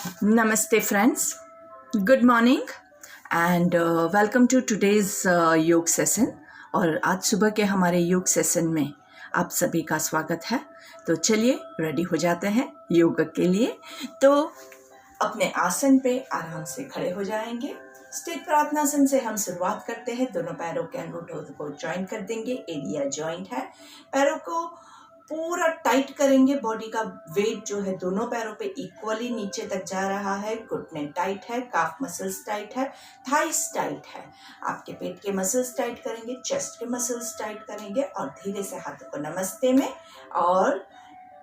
Namaste friends, good morning and welcome to today's योग session. और आज सुबह के हमारे योग सेशन में आप सभी का स्वागत है। तो चलिए रेडी हो जाते हैं योग के लिए। तो अपने आसन पे आराम से खड़े हो जाएंगे। स्थिर प्रार्थनासन से हम शुरुआत करते हैं। दोनों पैरों के अंगूठों को ज्वाइन कर देंगे। एरिया ज्वाइंट है, पैरों को पूरा टाइट करेंगे। बॉडी का वेट जो है दोनों पैरों पे इक्वली नीचे तक जा रहा है। घुटने टाइट है, काफ मसल्स टाइट है, थाइस टाइट है। आपके पेट के मसल्स टाइट करेंगे, चेस्ट के मसल्स टाइट करेंगे और धीरे से हाथों को नमस्ते में और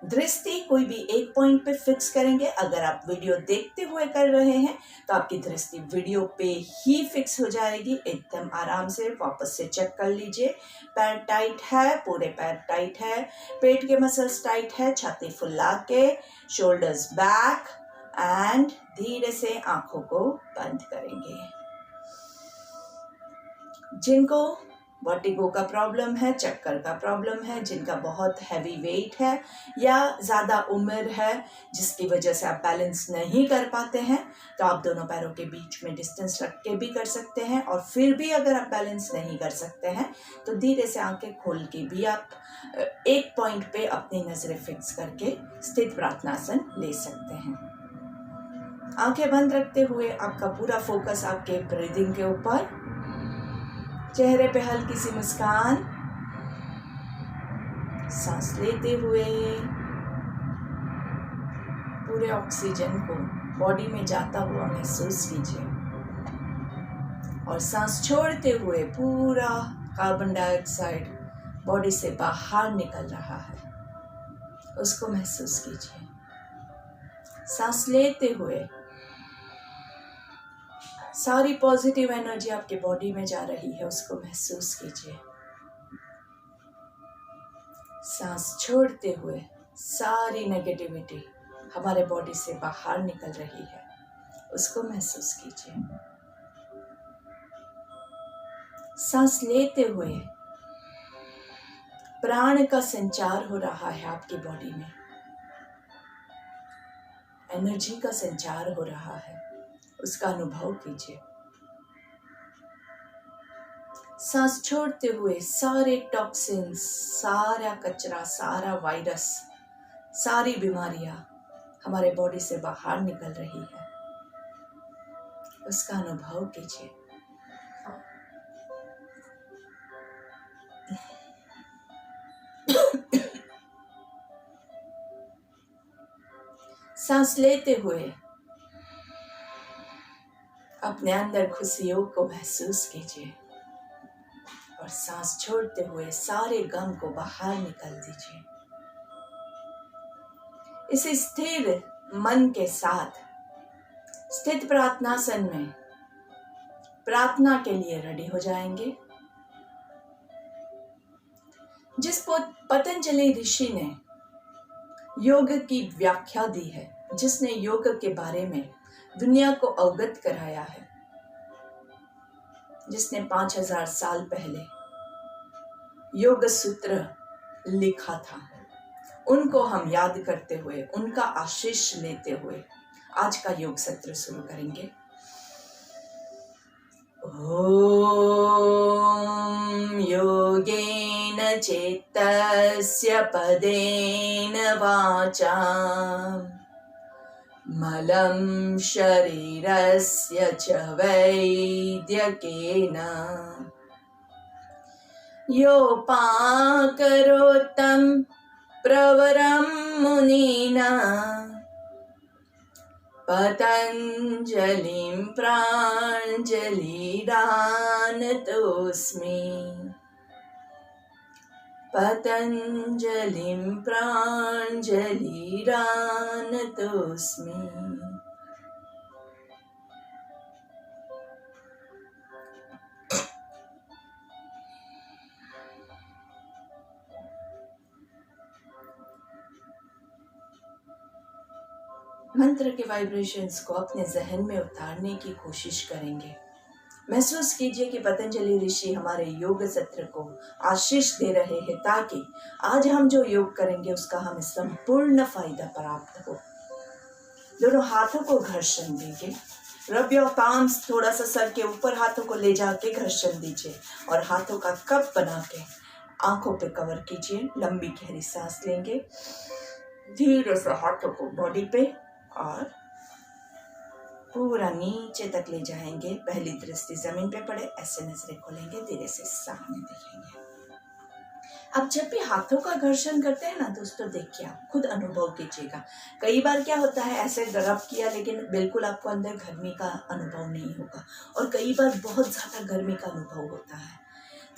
दृष्टि कोई भी एक पॉइंट पे फिक्स करेंगे। अगर आप वीडियो देखते हुए कर रहे हैं तो आपकी दृष्टि वीडियो पे ही फिक्स हो जाएगी। एकदम आराम से वापस से चेक कर लीजिए। पैर टाइट है, पूरे पैर टाइट है, पेट के मसल्स टाइट है, छाती फुला के, शोल्डर्स बैक एंड धीरे से आंखों को बंद करेंगे। जिनको वर्टिगो का प्रॉब्लम है, चक्कर का प्रॉब्लम है, जिनका बहुत हैवी वेट है या ज़्यादा उम्र है जिसकी वजह से आप बैलेंस नहीं कर पाते हैं, तो आप दोनों पैरों के बीच में डिस्टेंस रख के भी कर सकते हैं। और फिर भी अगर आप बैलेंस नहीं कर सकते हैं तो धीरे से आंखें खोल के भी आप एक पॉइंट पे अपनी नज़रें फिक्स करके स्थिर प्रार्थनासन ले सकते हैं। आंखें बंद रखते हुए आपका पूरा फोकस आपके ब्रीदिंग के ऊपर। चेहरे पे हल्की सी मुस्कान, सांस लेते हुए पूरे ऑक्सीजन को बॉडी में जाता हुआ महसूस कीजिए और सांस छोड़ते हुए पूरा कार्बन डाइऑक्साइड बॉडी से बाहर निकल रहा है, उसको महसूस कीजिए। सांस लेते हुए सारी पॉजिटिव एनर्जी आपके बॉडी में जा रही है, उसको महसूस कीजिए। सांस छोड़ते हुए सारी नेगेटिविटी हमारे बॉडी से बाहर निकल रही है, उसको महसूस कीजिए। सांस लेते हुए प्राण का संचार हो रहा है आपकी बॉडी में, एनर्जी का संचार हो रहा है, उसका अनुभव कीजिए। सांस छोड़ते हुए सारे टॉक्सिन्स, सारा कचरा, सारा वायरस, सारी बीमारियां हमारे बॉडी से बाहर निकल रही है, उसका अनुभव कीजिए। सांस लेते हुए अपने अंदर खुशियों को महसूस कीजिए और सांस छोड़ते हुए सारे गम को बाहर निकाल दीजिए। इस स्थिर मन के साथ स्थित प्रार्थनासन में प्रार्थना के लिए रेडी हो जाएंगे। जिस पतंजलि ऋषि ने योग की व्याख्या दी है, जिसने योग के बारे में दुनिया को अवगत कराया है, जिसने 5000 साल पहले योग सूत्र लिखा था, उनको हम याद करते हुए, उनका आशीष लेते हुए आज का योग सत्र शुरू करेंगे। ओम योगेन चेतस्य पदेन वाचा मलं शरीरस्य च वैद्यकेन योपाकरोत्तं प्रवरं मुनिना पतञ्जलिं प्राञ्जलिरानतोऽस्मि पतञ्जलिं प्राञ्जलिरानतोऽस्मि। मंत्र के वाइब्रेशंस को अपने जहन में उतारने की कोशिश करेंगे। महसूस कीजिए कि पतंजलि ऋषि हमारे योग सत्र को आशीष दे रहे हैं ताकि आज हम जो योग करेंगे उसका हमें संपूर्ण फायदा प्राप्त हो। दोनों हाथों को घर्षण दीजिए। रब योर पाम्स, थोड़ा सा सर के ऊपर हाथों को ले जाके घर्षण दीजिए और हाथों का कप बना के आंखों पे कवर कीजिए। लंबी गहरी सांस लेंगे, धीरे से हाथों को बॉडी पे और पूरा नीचे तक ले जाएंगे। पहली दृष्टि जमीन पे पड़े, ऐसे नजरें खोलेंगे, धीरे से सामने देखेंगे। अब जब भी हाथों का घर्षण करते हैं ना दोस्तों, देखिए आप खुद अनुभव कीजिएगा। कई बार क्या होता है, ऐसे रब किया लेकिन बिल्कुल आपको अंदर गर्मी का अनुभव नहीं होगा, और कई बार बहुत ज़्यादा गर्मी का अनुभव होता है।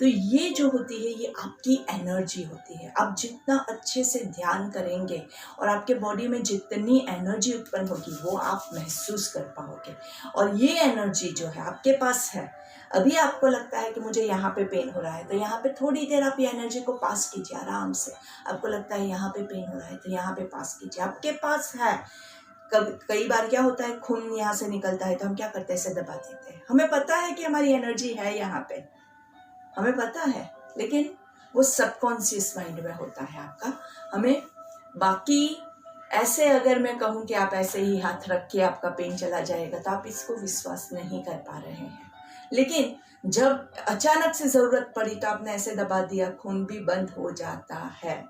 तो ये जो होती है ये आपकी एनर्जी होती है। आप जितना अच्छे से ध्यान करेंगे और आपके बॉडी में जितनी एनर्जी उत्पन्न होगी वो आप महसूस कर पाओगे। और ये एनर्जी जो है आपके पास है, अभी आपको लगता है कि मुझे यहाँ पे पेन हो रहा है, तो यहाँ पे थोड़ी देर आप ये एनर्जी को पास कीजिए आराम से। आपको लगता है यहाँ पे पेन हो रहा है, तो यहाँ पे पास कीजिए, आपके पास है। कई बार क्या होता है, खून यहाँ से निकलता है तो हम क्या करते हैं, इसे दबा देते हैं। हमें पता है कि हमारी एनर्जी है यहाँ पे, हमें पता है, लेकिन वो सबकॉन्शियस माइंड में होता है आपका। हमें बाकी ऐसे अगर मैं कहूँ कि आप ऐसे ही हाथ रख के आपका पेन चला जाएगा तो आप इसको विश्वास नहीं कर पा रहे हैं। लेकिन जब अचानक से जरूरत पड़ी तो आपने ऐसे दबा दिया, खून भी बंद हो जाता है।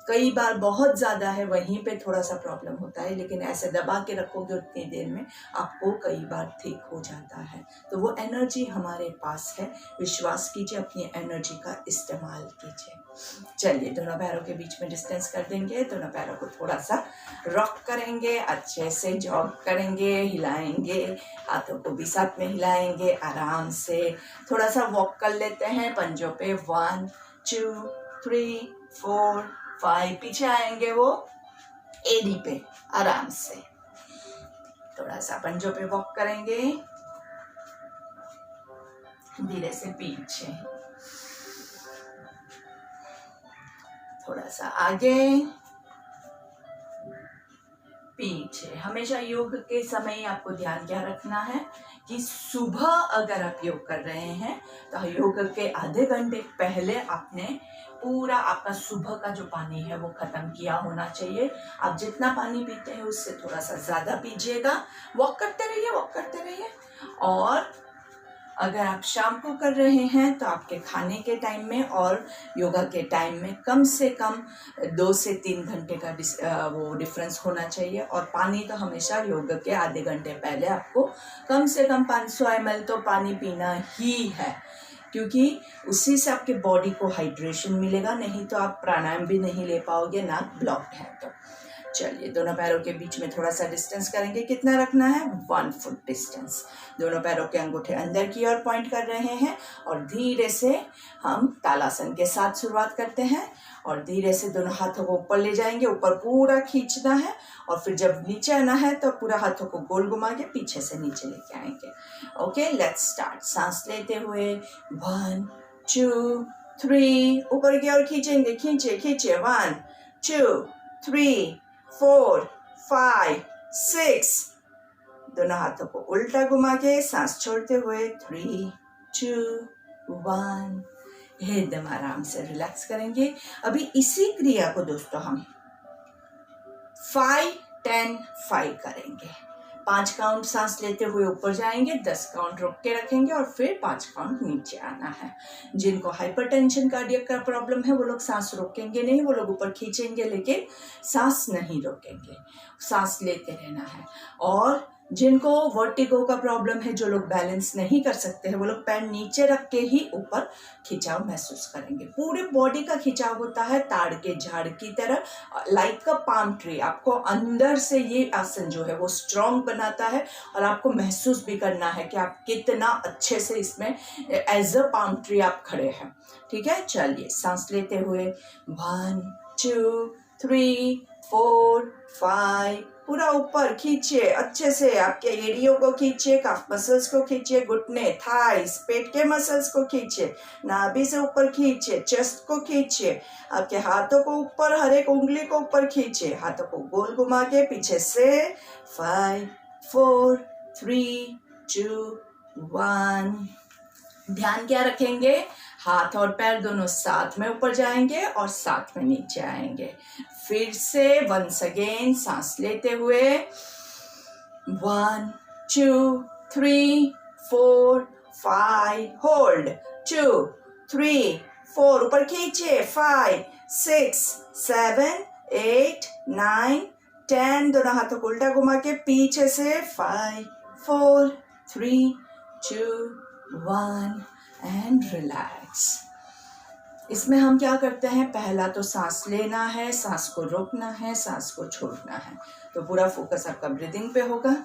कई बार बहुत ज़्यादा है वहीं पे थोड़ा सा प्रॉब्लम होता है, लेकिन ऐसे दबा के रखोगे उतनी देर में आपको कई बार ठीक हो जाता है। तो वो एनर्जी हमारे पास है, विश्वास कीजिए, अपनी एनर्जी का इस्तेमाल कीजिए। चलिए दोनों पैरों के बीच में डिस्टेंस कर देंगे, दोनों पैरों को थोड़ा सा रॉक करेंगे, अच्छे से जॉग करेंगे, हिलाएंगे, हाथों को भी साथ में हिलाएंगे, आराम से थोड़ा सा वॉक कर लेते हैं पंजों पे। 1 2 3 4 5, पीछे आएंगे वो एडी पे, आराम से थोड़ा सा पंजों पे वॉक करेंगे, धीरे से पीछे, थोड़ा सा आगे, पीछे। हमेशा योग के समय आपको ध्यान क्या रखना है कि सुबह अगर आप योग कर रहे हैं तो योग के आधे घंटे पहले आपने पूरा आपका सुबह का जो पानी है वो खत्म किया होना चाहिए। आप जितना पानी पीते हैं उससे थोड़ा सा ज्यादा पीजिएगा। वॉक करते रहिए, वॉक करते रहिए। और अगर आप शाम को कर रहे हैं तो आपके खाने के टाइम में और योगा के टाइम में कम से कम 2 से 3 घंटे का वो डिफरेंस होना चाहिए। और पानी तो हमेशा योग के आधे घंटे पहले आपको कम से कम 500 ml तो पानी पीना ही है, क्योंकि उसी से आपके बॉडी को हाइड्रेशन मिलेगा। नहीं तो आप प्राणायाम भी नहीं ले पाओगे, नाक ब्लॉक्ड है तो। चलिए दोनों पैरों के बीच में थोड़ा सा डिस्टेंस करेंगे। कितना रखना है, 1 फुट डिस्टेंस। दोनों पैरों के अंगूठे अंदर की ओर पॉइंट कर रहे हैं और धीरे से हम तालासन के साथ शुरुआत करते हैं। और धीरे से दोनों हाथों को ऊपर ले जाएंगे, ऊपर पूरा खींचना है। और फिर जब नीचे आना है तो पूरा हाथों को गोल घुमा के पीछे से नीचे लेके आएंगे। Okay, let's start. सांस लेते हुए 1 2 3, ऊपर की ओर खींचेंगे, खींचे खींचे, 1 2 3 4 5 6। दोनों हाथों को उल्टा घुमा के सांस छोड़ते हुए 3 2 1, एकदम आराम से रिलैक्स करेंगे। अभी इसी क्रिया को दोस्तों हम 5 10 5 करेंगे। 5 काउंट सांस लेते हुए ऊपर जाएंगे, 10 काउंट रोक के रखेंगे और फिर 5 काउंट नीचे आना है। जिनको हाइपरटेंशन कार्डियक का प्रॉब्लम है वो लोग सांस रोकेंगे नहीं, वो लोग ऊपर खींचेंगे लेकिन सांस नहीं रोकेंगे, सांस लेते रहना है। और जिनको वर्टिगो का प्रॉब्लम है, जो लोग बैलेंस नहीं कर सकते हैं, वो लोग पैर नीचे रख के ही ऊपर खिंचाव महसूस करेंगे। पूरे बॉडी का खिंचाव होता है ताड़ के झाड़ की तरह, लाइक अ पाम ट्री। आपको अंदर से ये आसन जो है वो स्ट्रॉन्ग बनाता है और आपको महसूस भी करना है कि आप कितना अच्छे से इसमें एज अ पाम ट्री आप खड़े हैं। ठीक है, चलिए सांस लेते हुए 1 2 3 4 5, पूरा ऊपर खींचिए अच्छे से, आपके एड़ियों को खींचिए, काफ मसल्स को खींचिए, घुटने, थाइस, पेट के मसल्स को खींचिए, नाभि से ऊपर खींचिए, चेस्ट को खींचिए, आपके हाथों को ऊपर, हर एक उंगली को ऊपर खींचिए, हाथों को गोल घुमा के पीछे से 5 4 3 2 1। ध्यान क्या रखेंगे, हाथ और पैर दोनों साथ में ऊपर जाएंगे और साथ में नीचे आएंगे। फिर से वंस अगेन सांस लेते हुए 1 2 3 4 5 होल्ड 2 3 4 ऊपर खींचे 5 6 7 8 9 10 दोनों हाथों को उल्टा घुमा के पीछे से 5 4 3 2 1 एंड रिलैक्स। इसमें हम क्या करते हैं, पहला तो सांस लेना है, सांस को रोकना है, सांस को छोड़ना है, तो पूरा फोकस आपका ब्रीदिंग पे होगा।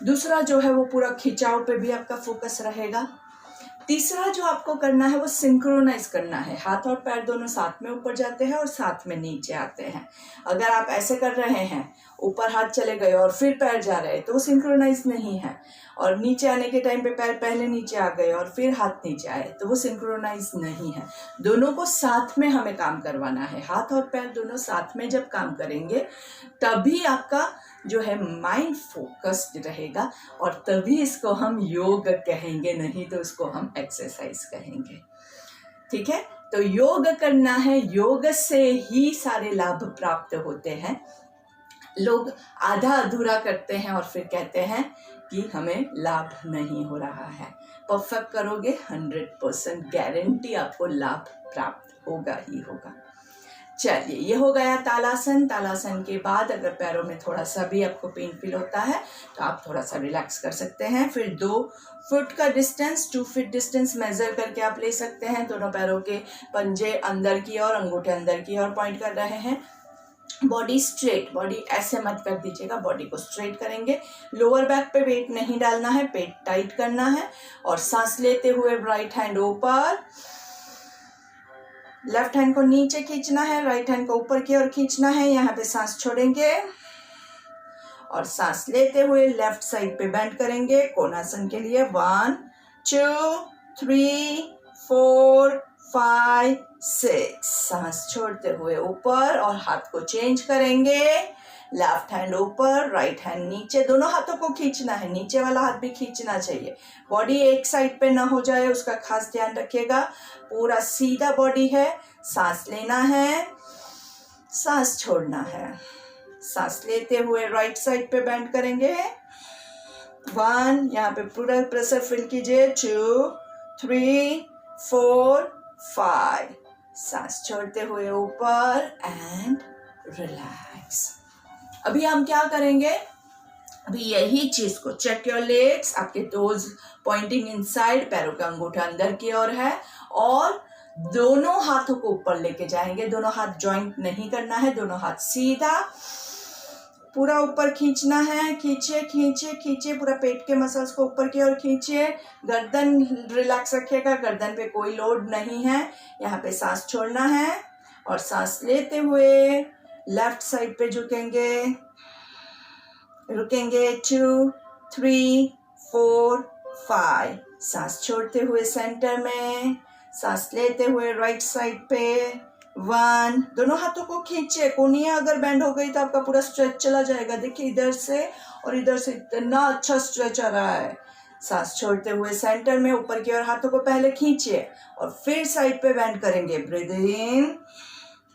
दूसरा जो है वो पूरा खिंचाव पे भी आपका फोकस रहेगा। तीसरा जो आपको करना है वो सिंक्रोनाइज करना है, हाथ और पैर दोनों साथ में ऊपर जाते हैं और साथ में नीचे आते हैं। अगर आप ऐसे कर रहे हैं, ऊपर हाथ चले गए और फिर पैर जा रहे हैं, तो वो सिंक्रोनाइज नहीं है। और नीचे आने के टाइम पे पैर पहले नीचे आ गए और फिर हाथ नीचे आए, तो वो सिंक्रोनाइज नहीं है। दोनों को साथ में हमें काम करवाना है। हाथ और पैर दोनों साथ में जब काम करेंगे तभी आपका जो है माइंड फोकस्ड रहेगा, और तभी इसको हम योग कहेंगे, नहीं तो इसको हम एक्सरसाइज कहेंगे। ठीक है, तो योग करना है, योग से ही सारे लाभ प्राप्त होते हैं। लोग आधा अधूरा करते हैं और फिर कहते हैं कि हमें लाभ नहीं हो रहा है। परफेक्ट करोगे 100% गारंटी आपको लाभ प्राप्त होगा ही होगा। चलिए, ये हो गया तालासन। तालासन के बाद अगर पैरों में थोड़ा सा भी आपको पेन फील होता है तो आप थोड़ा सा रिलैक्स कर सकते हैं। फिर 2 फुट का डिस्टेंस, 2 फीट डिस्टेंस मेजर करके आप ले सकते हैं। दोनों पैरों के पंजे अंदर की ओर, अंगूठे अंदर की ओर पॉइंट कर रहे हैं। बॉडी स्ट्रेट, बॉडी ऐसे मत कर दीजिएगा, बॉडी को स्ट्रेट करेंगे। लोअर बैक पे वेट नहीं डालना है, पेट टाइट करना है। और सांस लेते हुए राइट हैंड ऊपर, लेफ्ट हैंड को नीचे खींचना है, राइट हैंड को ऊपर की ओर खींचना है। यहाँ पे सांस छोड़ेंगे और सांस लेते हुए लेफ्ट साइड पे बेंड करेंगे कोणासन के लिए। 1 2 3 4 5 6। सांस छोड़ते हुए ऊपर और हाथ को चेंज करेंगे। लेफ्ट हैंड ऊपर, राइट हैंड नीचे, दोनों हाथों को खींचना है, नीचे वाला हाथ भी खींचना चाहिए। बॉडी एक साइड पे ना हो जाए, उसका खास ध्यान रखिएगा। पूरा सीधा बॉडी है। सांस लेना है, सांस छोड़ना है। सांस लेते हुए राइट साइड पे बेंड करेंगे। 1, यहाँ पे पूरा प्रेशर फील कीजिए। 2 3 4 5। सांस छोड़ते हुए ऊपर एंड रिलैक्स। अभी हम क्या करेंगे, अभी यही चीज को, चेक योर लेग्स, आपके टोज पॉइंटिंग इनसाइड, पैरों का अंगूठा अंदर की ओर है, और दोनों हाथों को ऊपर लेके जाएंगे। दोनों हाथ जॉइंट नहीं करना है, दोनों हाथ सीधा पूरा ऊपर खींचना है। खींचे खींचे खींचे, पूरा पेट के मसल्स को ऊपर की ओर खींचिए। गर्दन रिलैक्स रखिएगा, गर्दन पे कोई लोड नहीं है। यहाँ पे सांस छोड़ना है और सांस लेते हुए लेफ्ट साइड पे झुकेंगे, रुकेंगे। 2 3 4 5। सांस छोड़ते हुए सेंटर में, सांस लेते हुए राइट साइड पे। 1, दोनों हाथों को खींचे। कोहनियां अगर बेंड हो गई तो आपका पूरा स्ट्रेच चला जाएगा। देखिए, इधर से और इधर से इतना अच्छा स्ट्रेच आ रहा है। सांस छोड़ते हुए सेंटर में, ऊपर की ओर हाथों को पहले खींचिए और फिर साइड पे बेंड करेंगे। Breathe in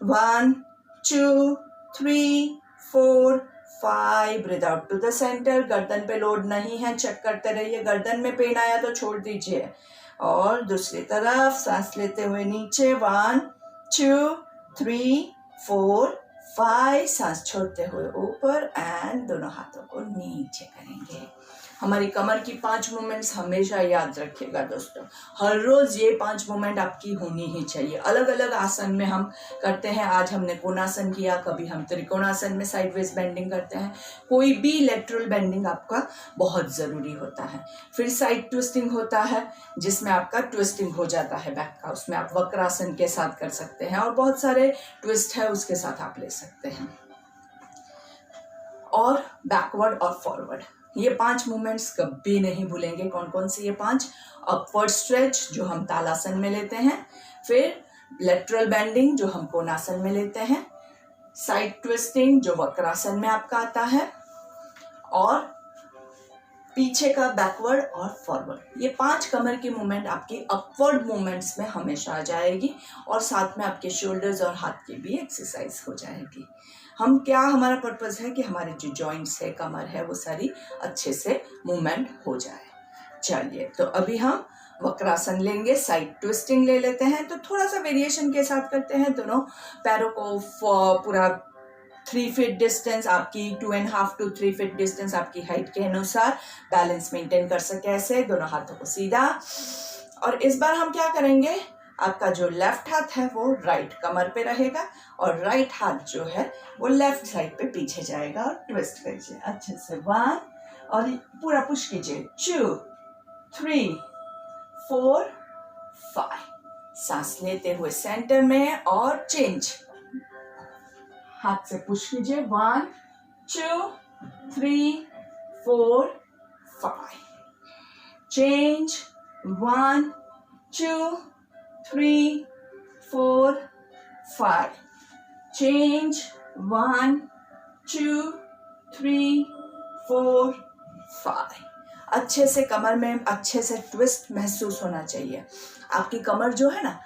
1 2 3 4 5। Breathe out to the centre. गर्दन पे लोड नहीं है, चेक करते रहिए। गर्दन में पेन आया तो छोड़ दीजिए। और दूसरी तरफ सांस लेते हुए नीचे। 1 2 3 4 5। सांस छोड़ते हुए ऊपर एंड दोनों हाथों को नीचे करेंगे। हमारी कमर की 5 मूवमेंट्स हमेशा याद रखिएगा दोस्तों। हर रोज ये 5 मूवमेंट आपकी होनी ही चाहिए। अलग अलग आसन में हम करते हैं। आज हमने कोणासन किया, कभी हम त्रिकोणासन में साइडवेज बेंडिंग करते हैं। कोई भी लेटरल बेंडिंग आपका बहुत ज़रूरी होता है। फिर साइड ट्विस्टिंग होता है, जिसमें आपका ट्विस्टिंग हो जाता है बैक का। उसमें आप वक्रासन के साथ कर सकते हैं और बहुत सारे ट्विस्ट है, उसके साथ आप ले सकते हैं। और बैकवर्ड और फॉरवर्ड, ये 5 मूवमेंट्स कभी नहीं भूलेंगे। कौन कौन से ये 5? अपवर्ड स्ट्रेच जो हम तालासन में लेते हैं, फिर लेटरल बेंडिंग जो हम कोणासन में लेते हैं, साइड ट्विस्टिंग जो वक्रासन में आपका आता है, और पीछे का बैकवर्ड और फॉरवर्ड, ये 5 कमर की मूवमेंट आपकी अपवर्ड मूवमेंट्स में हमेशा आ जाएगी और साथ में आपके शोल्डर्स और हाथ की भी एक्सरसाइज हो जाएगी। हमारा पर्पस है कि हमारे जो जॉइंट्स है, कमर है, वो सारी अच्छे से मूवमेंट हो जाए। चलिए, तो अभी हम वक्रासन लेंगे, साइड ट्विस्टिंग ले लेते हैं। तो थोड़ा सा वेरिएशन के साथ करते हैं। दोनों पैरों को पूरा 3 फीट डिस्टेंस, आपकी 2.5 to 3 फीट डिस्टेंस आपकी हाइट के अनुसार बैलेंस मेंटेन कर सके, ऐसे दोनों हाथों को सीधा। और इस बार हम क्या करेंगे, आपका जो लेफ्ट हाथ है वो राइट कमर पे रहेगा और राइट हाथ जो है वो लेफ्ट साइड पे पीछे जाएगा और ट्विस्ट कीजिए अच्छे से। 1 और पूरा पुश कीजिए, 2 3 4 5। सांस लेते हुए सेंटर में और चेंज, हाथ से पुश कीजिए, 1 2 3 4 5। चेंज, 1 2 3 4 5। चेंज, 1 2 3 4 5। अच्छे से कमर में अच्छे से ट्विस्ट महसूस होना चाहिए। आपकी कमर जो है ना,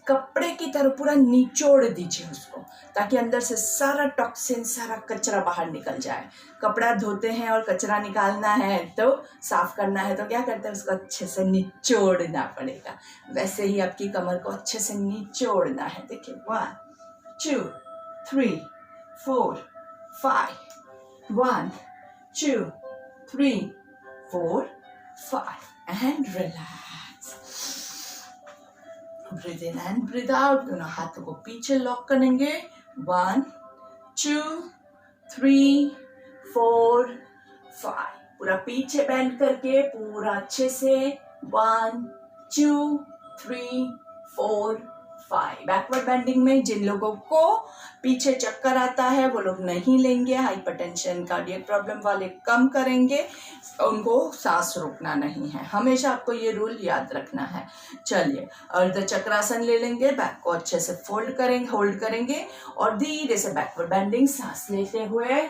कपड़े की तरह पूरा निचोड़ दीजिए उसको, ताकि अंदर से सारा टॉक्सिन, सारा कचरा बाहर निकल जाए। कपड़ा धोते हैं और कचरा निकालना है, तो साफ करना है, तो क्या करते हैं, उसको अच्छे से निचोड़ना पड़ेगा। वैसे ही आपकी कमर को अच्छे से निचोड़ना है। देखिए, 1 2 3 4 5। 1 2 3 4 5 and relax. Breathe in and breathe out. दोनों हाथों को पीछे लॉक करेंगे, 1 2 3 4 5। पूरा पीछे बेंड करके पूरा अच्छे से, 1 2 3 4 5। बैकवर्ड बेंडिंग में जिन लोगों को पीछे चक्कर आता है वो लोग नहीं लेंगे। हाइपरटेंशन, कार्डियक प्रॉब्लम वाले कम करेंगे, उनको सांस रोकना नहीं है। हमेशा आपको ये रूल याद रखना है। चलिए, अर्ध चक्रासन ले लेंगे, बैक को अच्छे से होल्ड करेंगे और धीरे से बैकवर्ड बेंडिंग, सांस लेते हुए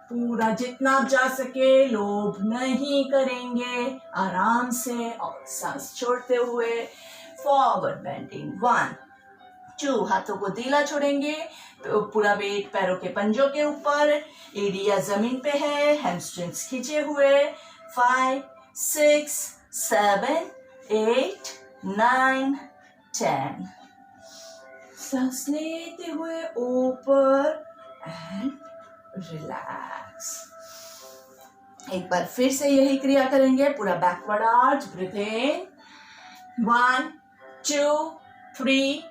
पूरा जितना आप जा सके, लोभ नहीं करेंगे, आराम से, और सांस छोड़ते हुए फॉरवर्ड बेंडिंग, 1 2। हाथों को ढीला छोड़ेंगे, पूरा वेट पैरों के पंजों के ऊपर, एडिया जमीन पे है, हैमस्ट्रिंग्स खींचे हुए, 5 6 7 8 9 10। सांस लेते हुए ऊपर एंड रिलैक्स। एक बार फिर से यही क्रिया करेंगे, पूरा backward arch, breathe in, 1 2 3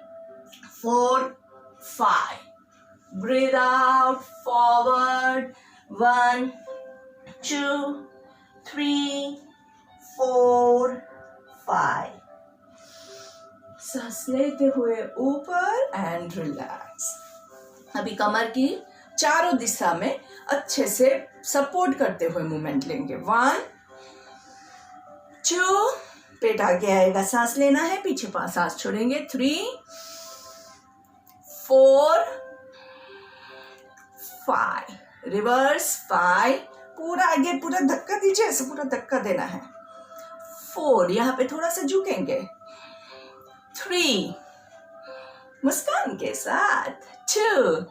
4 5। Breathe out, forward, 1 2 3 4 5। सांस लेते हुए ऊपर एंड रिलैक्स। अभी कमर की चारों दिशा में अच्छे से सपोर्ट करते हुए मूवमेंट लेंगे, 1 2। पेट आगे आएगा, सांस लेना है, पीछे सांस छोड़ेंगे, 3 4 5। रिवर्स, 5। पूरा आगे, पूरा धक्का दीजिए, ऐसे पूरा धक्का देना है, 4। यहाँ पे थोड़ा सा झुकेंगे, 3। मुस्कान के साथ, 2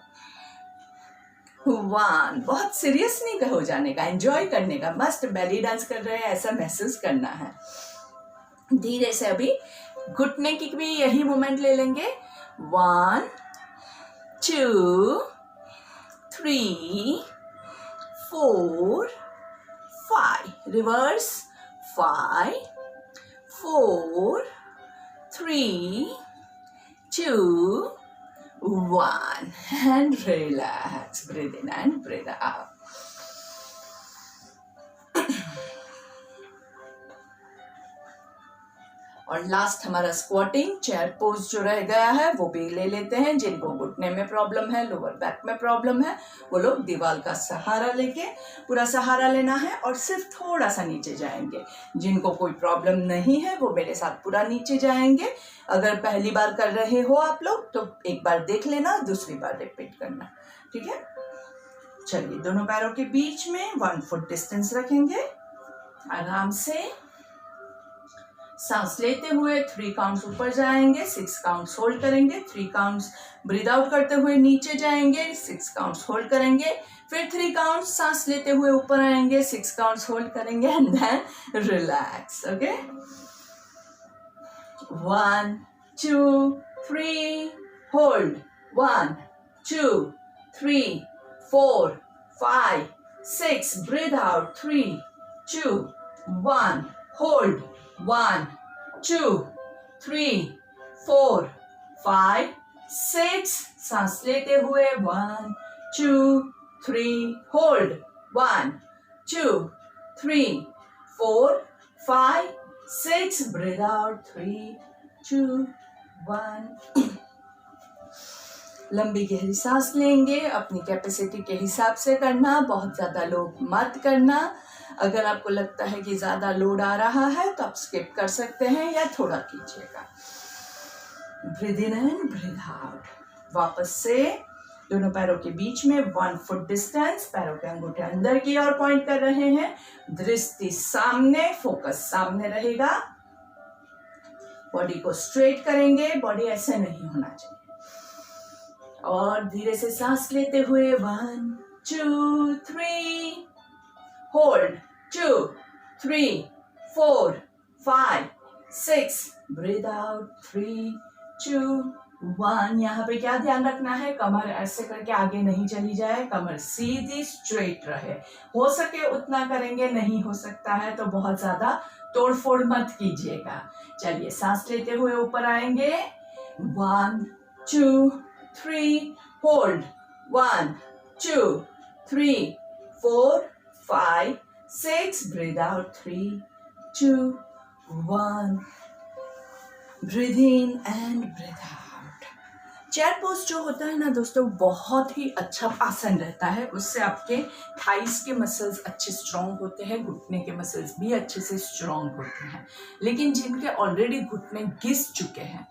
1। बहुत सीरियस नहीं हो जाने का, एंजॉय करने का, मस्त बेली डांस कर रहे हैं ऐसा महसूस करना है। धीरे से अभी घुटने की भी यही मूवमेंट ले लेंगे, 1 2 3 4 5। Reverse, 5 4 3 2 1 and relax. Breathe in and breathe out. और लास्ट हमारा स्क्वाटिंग चेयर पोज जो रह गया है वो भी ले लेते हैं। जिनको घुटने में प्रॉब्लम है, लोअर बैक में प्रॉब्लम है, वो लोग दीवार का सहारा लेके, पूरा सहारा लेना है और सिर्फ थोड़ा सा नीचे जाएंगे। जिनको कोई प्रॉब्लम नहीं है वो मेरे साथ पूरा नीचे जाएंगे। अगर पहली बार कर रहे हो आप लोग तो एक बार देख लेना, दूसरी बार रिपीट करना, ठीक है। चलिए, दोनों पैरों के बीच में 1 फुट डिस्टेंस रखेंगे, आराम से सांस लेते हुए 3 काउंट्स ऊपर जाएंगे, 6 काउंट्स होल्ड करेंगे, 3 काउंट्स ब्रीद आउट करते हुए नीचे जाएंगे, 6 काउंट्स होल्ड करेंगे, फिर 3 काउंट्स सांस लेते हुए ऊपर आएंगे, 6 काउंट्स होल्ड करेंगे and then relax. Okay, 1 2 3 hold, 1 2 3 4 5 6 breathe out, 3 2 1 hold, 1 2 3 4 5 6 सांस लेते हुए 1 2 3 होल्ड, 1 2 3 4 5 6 ब्रीद आउट, 3 2 1. लंबी गहरी सांस लेंगे, अपनी कैपेसिटी के हिसाब से करना, बहुत ज्यादा लोड मत करना. अगर आपको लगता है कि ज्यादा लोड आ रहा है तो आप स्किप कर सकते हैं या थोड़ा कीजिएगा. Breathe in and breathe out. वापस से दोनों पैरों के बीच में 1 फुट डिस्टेंस, पैरों के अंगूठे अंदर की ओर पॉइंट कर रहे हैं, दृष्टि सामने, फोकस सामने रहेगा. बॉडी को स्ट्रेट करेंगे, बॉडी ऐसे नहीं होना चाहिए. और धीरे से सांस लेते हुए 1 2 3 होल्ड, 2 3 4 5 6 ब्रीद आउट, 3 2 1. यहाँ पे क्या ध्यान रखना है, कमर ऐसे करके आगे नहीं चली जाए, कमर सीधी स्ट्रेट रहे. हो सके उतना करेंगे, नहीं हो सकता है तो बहुत ज्यादा तोड़फोड़ मत कीजिएगा. चलिए सांस लेते हुए ऊपर आएंगे, 1 2 3 hold, 1 2 3 4 5 6 breathe out, 3 2 1. Breathe in and breathe out. Chair pose जो होता है ना दोस्तों, बहुत ही अच्छा आसन रहता है. उससे आपके थाइस के मसल्स अच्छे स्ट्रॉन्ग होते हैं, घुटने के मसल्स भी अच्छे से स्ट्रॉन्ग होते हैं. लेकिन जिनके ऑलरेडी घुटने घिस चुके हैं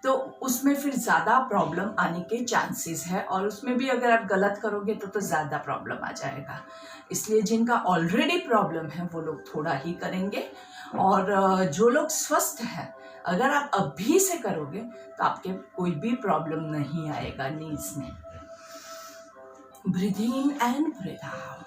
तो उसमें फिर ज़्यादा प्रॉब्लम आने के चांसेस है, और उसमें भी अगर आप गलत करोगे तो ज़्यादा प्रॉब्लम आ जाएगा. इसलिए जिनका ऑलरेडी प्रॉब्लम है वो लोग थोड़ा ही करेंगे, और जो लोग स्वस्थ हैं अगर आप अभी से करोगे तो आपके कोई भी प्रॉब्लम नहीं आएगा नीज में. Breathe in and breathe out.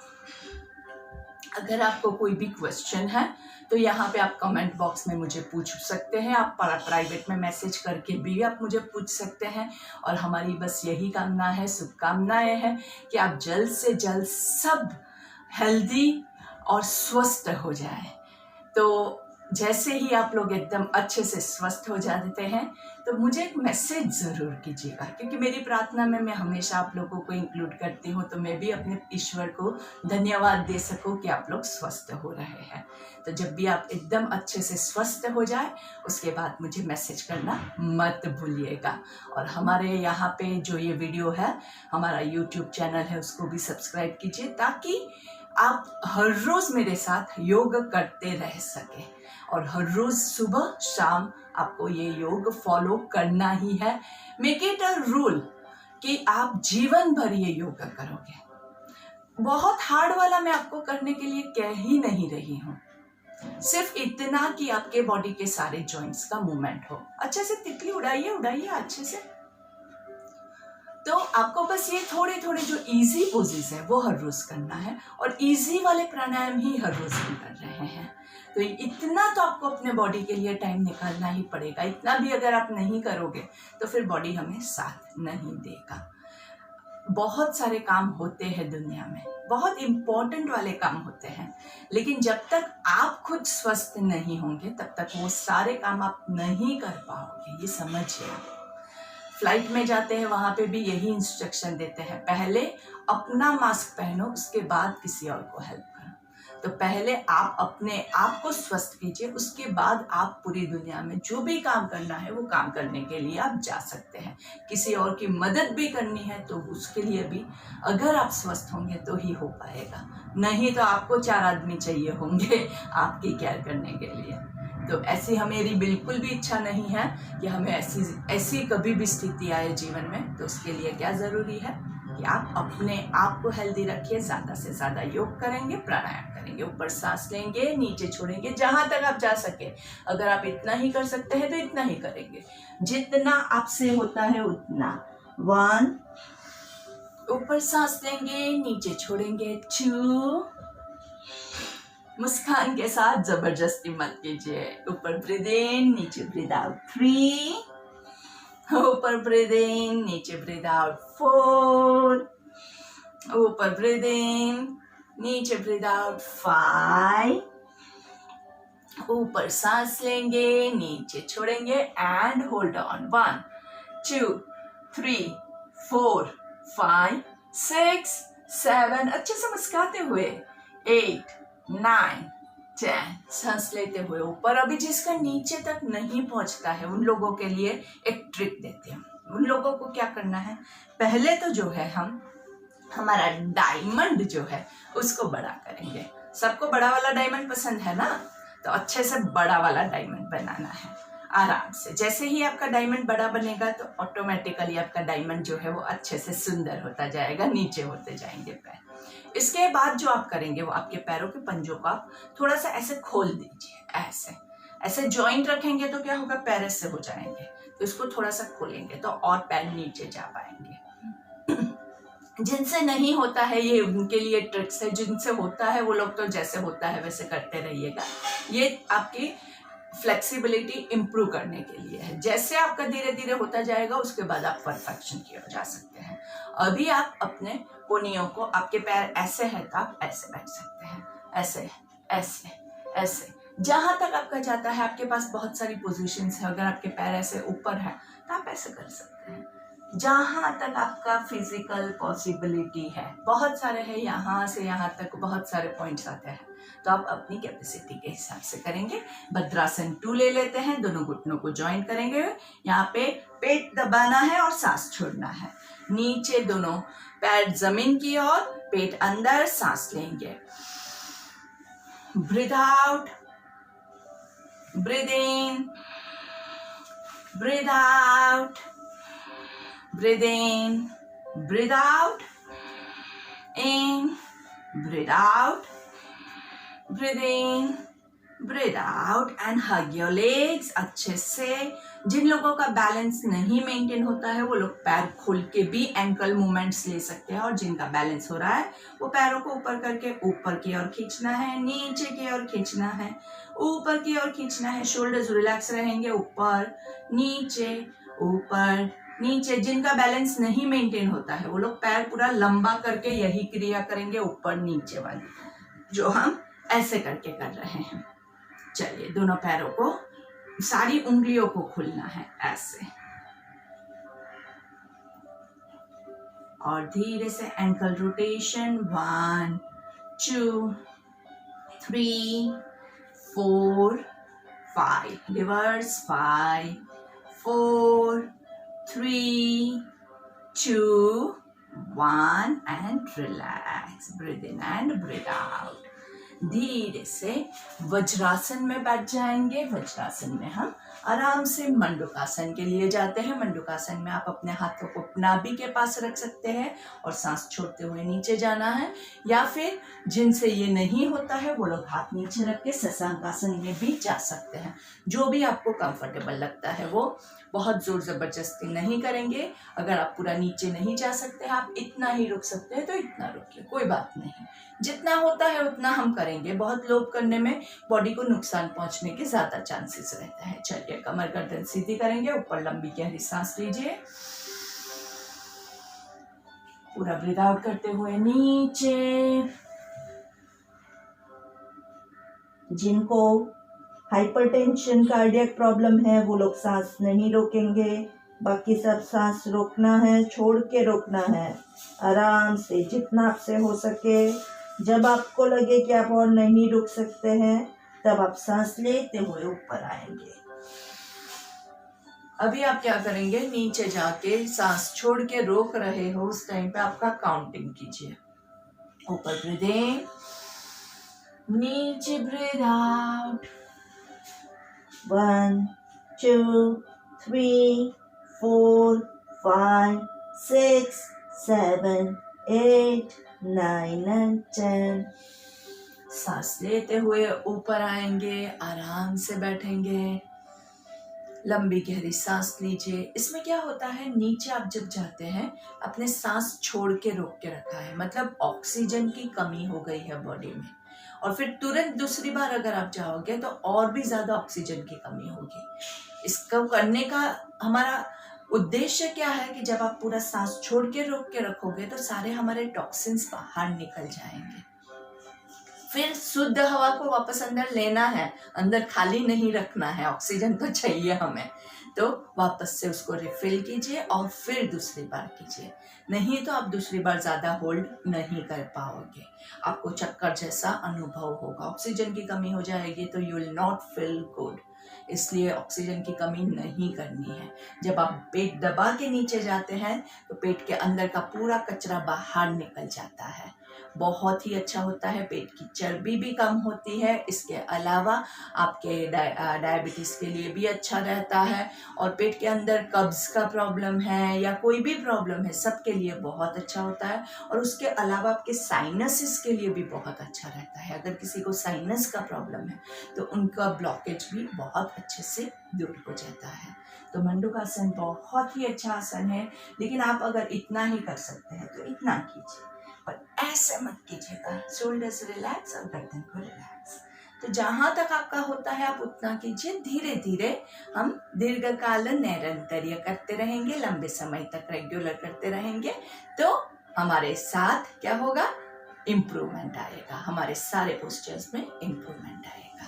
अगर आपको कोई भी क्वेश्चन है तो यहाँ पे आप कमेंट बॉक्स में मुझे पूछ सकते हैं. आप प्राइवेट में मैसेज करके भी आप मुझे पूछ सकते हैं. और हमारी बस यही कामना है, शुभकामनाएं हैं कि आप जल्द से जल्द सब हेल्दी और स्वस्थ हो जाए. तो जैसे ही आप लोग एकदम अच्छे से स्वस्थ हो जाते हैं तो मुझे एक मैसेज ज़रूर कीजिएगा, क्योंकि मेरी प्रार्थना में मैं हमेशा आप लोगों को इंक्लूड करती हूँ, तो मैं भी अपने ईश्वर को धन्यवाद दे सकूँ कि आप लोग स्वस्थ हो रहे हैं. तो जब भी आप एकदम अच्छे से स्वस्थ हो जाए उसके बाद मुझे मैसेज करना मत भूलिएगा. और हमारे यहाँ पे जो ये वीडियो है, हमारा यूट्यूब चैनल है, उसको भी सब्सक्राइब कीजिए ताकि आप हर रोज़ मेरे साथ योग करते रह सकें. और हर रोज सुबह शाम आपको ये योग फॉलो करना ही है. मेक इट अ रूल कि आप जीवन भर ये योग करोगे. बहुत हार्ड वाला मैं आपको करने के लिए कह ही नहीं रही हूँ, सिर्फ इतना कि आपके बॉडी के सारे जॉइंट्स का मूवमेंट हो. अच्छे से तितली उड़ाइए उड़ाइए अच्छे से. तो आपको बस ये थोड़े थोड़े जो इजी पोजेस है वो हर रोज करना है, और इजी वाले प्राणायाम ही हर रोज हम कर रहे हैं. तो इतना तो आपको अपने बॉडी के लिए टाइम निकालना ही पड़ेगा. इतना भी अगर आप नहीं करोगे तो फिर बॉडी हमें साथ नहीं देगा. बहुत सारे काम होते हैं दुनिया में, बहुत इम्पोर्टेंट वाले काम होते हैं, लेकिन जब तक आप खुद स्वस्थ नहीं होंगे तब तक वो सारे काम आप नहीं कर पाओगे. ये समझिए. फ्लाइट में जाते हैं वहाँ पे भी यही इंस्ट्रक्शन देते हैं, पहले अपना मास्क पहनो उसके बाद किसी और को हेल्प करो. तो पहले आप अपने आप को स्वस्थ कीजिए, उसके बाद आप पूरी दुनिया में जो भी काम करना है वो काम करने के लिए आप जा सकते हैं. किसी और की मदद भी करनी है तो उसके लिए भी अगर आप स्वस्थ होंगे तो ही हो पाएगा, नहीं तो आपको 4 आदमी चाहिए होंगे आपकी केयर करने के लिए. तो ऐसी मेरी बिल्कुल भी इच्छा नहीं है कि हमें ऐसी कभी भी स्थिति आए जीवन में. तो उसके लिए क्या ज़रूरी है, कि आप अपने आप को हेल्दी रखिए। ज़्यादा से ज़्यादा योग करेंगे, प्राणायाम करेंगे, ऊपर सांस लेंगे, नीचे छोड़ेंगे, जहाँ तक आप जा सके। अगर आप इतना ही कर सकते हैं तो इतना ही करेंगे, जितना आपसे होता है उतना। 1, ऊपर सांस लेंगे, नीचे छोड़ेंगे। 2, मुस्कान के साथ जबरदस्ती मत कीजिए। ऊपर ब्रीद इन, नीचे ब्रीद आउट। 3, ऊपर ब्रीद इन, नीचे ब्रीद आउट। 4, ऊपर ब्रीद इन, नीचे ब्रीद आउट। 5, ऊपर सांस लेंगे, नीचे छोड़ेंगे एंड होल्ड ऑन। 1, 2, 3, 4, 5, 6, 7, अच्छे से मुस्कुराते हुए। 8, 9, 10, सांस लेते हुए ऊपर। अभी जिसका नीचे तक नहीं पहुंचता है उन लोगों के लिए एक ट्रिक देते हैं। उन लोगों को क्या करना है, पहले तो जो है हम हमारा डायमंड जो है उसको बड़ा करेंगे। सबको बड़ा वाला डायमंड पसंद है ना, तो अच्छे से बड़ा वाला डायमंड बनाना है आराम से। जैसे ही आपका डायमंड बड़ा बनेगा तो ऑटोमेटिकली आपका डायमंड जो है वो अच्छे से सुंदर होता जाएगा, नीचे होते जाएंगे पैर। इसके बाद जो आप करेंगे वो आपके पैरों के पंजों को आप थोड़ा सा ऐसे खोल दीजिए। ऐसे ऐसे जॉइंट रखेंगे तो क्या होगा, पैर ऐसे हो जाएंगे। तो इसको थोड़ा सा खोलेंगे तो और पैर नीचे जा पाएंगे। जिनसे नहीं होता है ये उनके लिए ट्रिक्स है, जिनसे होता है वो लोग तो जैसे होता है वैसे करते रहिएगा। ये आपकी फ्लेक्सिबिलिटी इंप्रूव करने के लिए है। जैसे आपका धीरे धीरे होता जाएगा उसके बाद आप परफेक्शन की ओर जा सकते हैं। अभी आप अपने कोनियों को, आपके पैर ऐसे है तो आप ऐसे बैठ सकते हैं, ऐसे ऐसे ऐसे। जहां तक आपका जाता है, आपके पास बहुत सारी पोजीशंस है। अगर आपके पैर ऐसे ऊपर है तो आप ऐसे कर सकते हैं। जहां तक आपका फिजिकल पॉसिबिलिटी है, बहुत सारे हैं, यहाँ से यहाँ तक बहुत सारे पॉइंट्स आते हैं, तो आप अपनी कैपेसिटी के हिसाब से करेंगे। भद्रासन 2 ले लेते हैं, दोनों घुटनों को ज्वाइन करेंगे। यहाँ पे पेट दबाना है और सांस छोड़ना है। नीचे दोनों पैर जमीन की ओर, पेट अंदर, सांस लेंगे। Breathe out, breathe in, breathe out, breathe in, breathe out, in, breathe out, breathe in, breathe out and hug your legs अच्छे से। जिन लोगों का बैलेंस नहीं मेंटेन होता है वो लोग पैर खोल के भी एंकल मूवमेंट्स ले सकते हैं, और जिनका बैलेंस हो रहा है वो पैरों को ऊपर करके ऊपर की ओर खींचना है, नीचे की ओर खींचना है, ऊपर की ओर खींचना है। शोल्डर्स रिलैक्स रहेंगे, ऊपर नीचे ऊपर नीचे। जिनका बैलेंस नहीं मेंटेन होता है वो लोग पैर पूरा लंबा करके यही क्रिया करेंगे, ऊपर नीचे वाली, जो हम ऐसे करके कर रहे हैं। चलिए, दोनों पैरों को, सारी उंगलियों को खोलना है ऐसे, और धीरे से ankle rotation. 1, 2, 3, 4, 5, reverse. 5, 4, 3, 2, 1 and relax. Breathe in and breathe out. धीरे से वज्रासन में बैठ जाएंगे। वज्रासन में हम आराम से मंडूकासन के लिए जाते हैं। मंडूकासन में आप अपने हाथों को नाभि के पास रख सकते हैं और सांस छोड़ते हुए नीचे जाना है, या फिर जिनसे ये नहीं होता है वो लोग हाथ नीचे रख के शशांकासन में भी जा सकते हैं। जो भी आपको कंफर्टेबल लगता है वो, बहुत जोर जबरदस्ती नहीं करेंगे। अगर आप पूरा नीचे नहीं जा सकते हैं, आप इतना ही रुक सकते हैं तो इतना रुकिए, कोई बात नहीं। जितना होता है उतना हम करेंगे। बहुत लोड करने में बॉडी को नुकसान पहुंचने के ज्यादा चांसेस रहता है। चलिए, कमर गर्दन सीधी करेंगे, ऊपर लंबी गहरी सांस लीजिए, पूरा ब्रीथ आउट करते हुए नीचे। जिनको हाइपरटेंशन, कार्डियक प्रॉब्लम है वो लोग सांस नहीं रोकेंगे, बाकी सब सांस रोकना है, छोड़ के रोकना है आराम से, जितना आपसे हो सके। जब आपको लगे कि आप और नहीं रुक सकते हैं तब आप सांस लेते हुए ऊपर आएंगे। अभी आप क्या करेंगे, नीचे जाके सांस छोड़ के रोक रहे हो उस टाइम पे आपका काउंटिंग कीजिए। ऊपर ब्रीथ इन, नीचे ब्रीथ आउट। 1, 2, 3, 4, 5, 6, 7, 8, 9 and 10। सांस लेते हुए ऊपर आएंगे, आराम से बैठेंगे, लंबी गहरी सांस लीजिए। इसमें क्या होता है, नीचे आप जब जाते हैं अपने सांस छोड़ के रोक के रखा है, मतलब ऑक्सीजन की कमी हो गई है बॉडी में, और फिर तुरंत दूसरी बार अगर आप जाओगे तो और भी ज्यादा ऑक्सीजन की कमी होगी। इसको करने का हमारा उद्देश्य क्या है कि जब आप पूरा सांस छोड़ के रोक के रखोगे तो सारे हमारे टॉक्सिन्स बाहर निकल जाएंगे। फिर शुद्ध हवा को वापस अंदर लेना है, अंदर खाली नहीं रखना है, ऑक्सीजन तो चाहिए हमें। तो वापस से उसको रिफिल कीजिए और फिर दूसरी बार कीजिए, नहीं तो आप दूसरी बार ज्यादा होल्ड नहीं कर पाओगे, आपको चक्कर जैसा अनुभव होगा, ऑक्सीजन की कमी हो जाएगी, तो you will not feel good. इसलिए ऑक्सीजन की कमी नहीं करनी है। जब आप पेट दबा के नीचे जाते हैं तो पेट के अंदर का पूरा कचरा बाहर निकल जाता है, बहुत ही अच्छा होता है, पेट की चर्बी भी कम होती है। इसके अलावा आपके डायबिटीज के लिए भी अच्छा रहता है, और पेट के अंदर कब्ज का प्रॉब्लम है या कोई भी प्रॉब्लम है, सबके लिए बहुत अच्छा होता है। और उसके अलावा आपके साइनसिस के लिए भी बहुत अच्छा रहता है। अगर किसी को साइनस का प्रॉब्लम है तो उनका ब्लॉकेज भी बहुत अच्छे से दूर हो जाता है। तो मंडूकासन बहुत ही अच्छा आसन है, लेकिन आप अगर इतना ही कर सकते हैं तो इतना कीजिए, पर ऐसे मत कीजिएगा। शोल्डर्स रिलैक्स और गर्दन को रिलैक्स। तो जहां तक आपका होता है आप उतना कीजिए। धीरे धीरे हम दीर्घकाल निरंतर करते रहेंगे, लंबे समय तक रेगुलर करते रहेंगे, तो हमारे साथ क्या होगा, इम्प्रूवमेंट आएगा, हमारे सारे पोस्चर्स में इम्प्रूवमेंट आएगा।